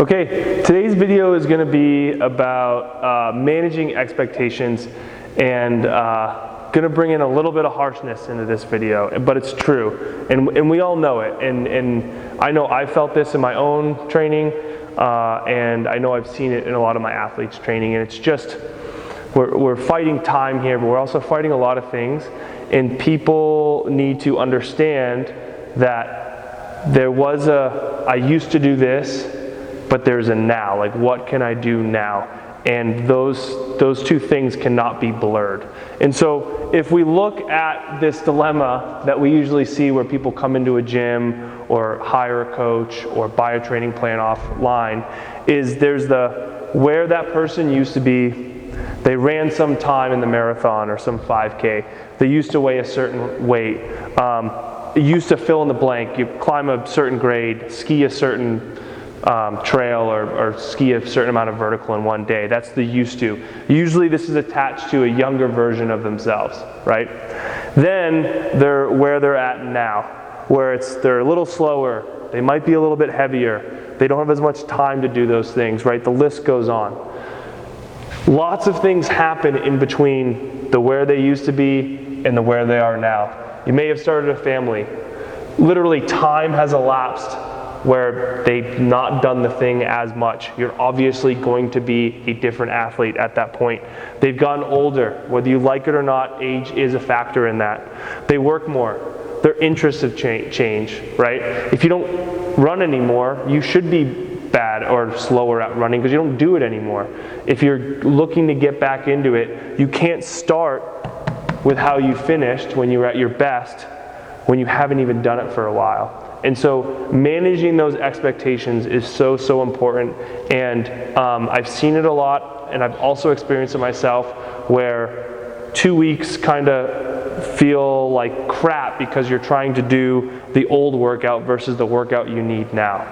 Okay, today's video is going to be about managing expectations, and going to bring in a little bit of harshness into this video, but it's true, and we all know it, and I know I felt this in my own training, and I know I've seen it in a lot of my athletes' training, and it's just, we're fighting time here, but we're also fighting a lot of things, and people need to understand that there was I used to do this, but there's a now, like what can I do now? And those two things cannot be blurred. And so if we look at this dilemma that we usually see where people come into a gym or hire a coach or buy a training plan offline, is there's where that person used to be. They ran some time in the marathon or some 5K. They used to weigh a certain weight. Used to fill in the blank. You climb a certain grade, ski a certain trail, or ski a certain amount of vertical in one day. That's the used to. Usually this is attached to a younger version of themselves, right? Then they're where they're at now, where they're a little slower, they might be a little bit heavier, they don't have as much time to do those things, right? The list goes on. Lots of things happen in between the where they used to be and the where they are now. You may have started a family. Literally time has elapsed where they've not done the thing as much. You're obviously going to be a different athlete at that point. They've gotten older. Whether you like it or not, age is a factor in that. They work more. Their interests have changed, right? If you don't run anymore, you should be bad or slower at running because you don't do it anymore. If you're looking to get back into it, you can't start with how you finished when you were at your best when you haven't even done it for a while. And so managing those expectations is so important, and I've seen it a lot, and I've also experienced it myself, where 2 weeks kind of feel like crap because you're trying to do the old workout versus the workout you need now.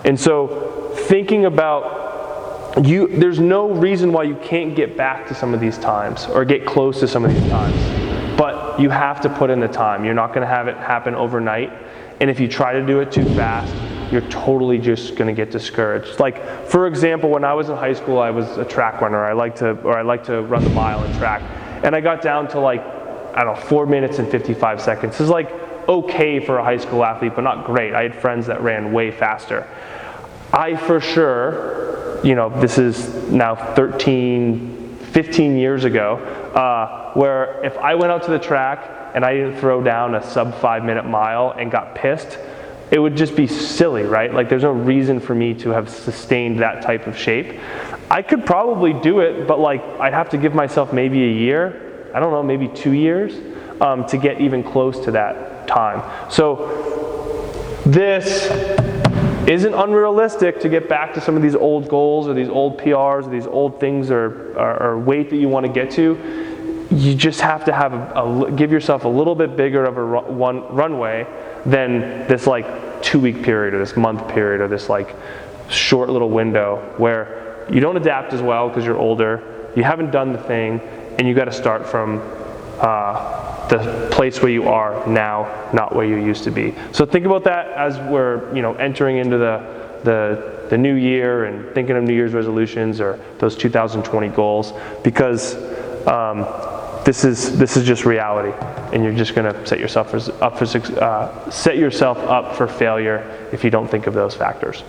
And so thinking about there's no reason why you can't get back to some of these times or get close to some of these times, but you have to put in the time. You're not going to have it happen overnight. And if you try to do it too fast, you're totally just going to get discouraged. Like, for example, when I was in high school, I was a track runner. I like to run the mile in track. And I got down to, like, I don't know, 4 minutes and 55 seconds. This is like okay for a high school athlete, but not great. I had friends that ran way faster. I for sure, this is now 15 years ago, where if I went out to the track and I didn't throw down a sub 5 minute mile and got pissed, it would just be silly, right? Like, there's no reason for me to have sustained that type of shape. I could probably do it, but like, I'd have to give myself maybe a year, I don't know, maybe 2 years, to get even close to that time. So this isn't unrealistic to get back to some of these old goals or these old PRs or these old things or weight that you want to get to. You just have to give yourself a little bit bigger of a runway than this like 2 week period or this month period or this like short little window where you don't adapt as well because you're older, you haven't done the thing, and you got to start from the place where you are now, not where you used to be. So think about that as we're entering into the new year and thinking of New Year's resolutions or those 2020 goals, because this is just reality, and you're just going to set yourself up for failure if you don't think of those factors.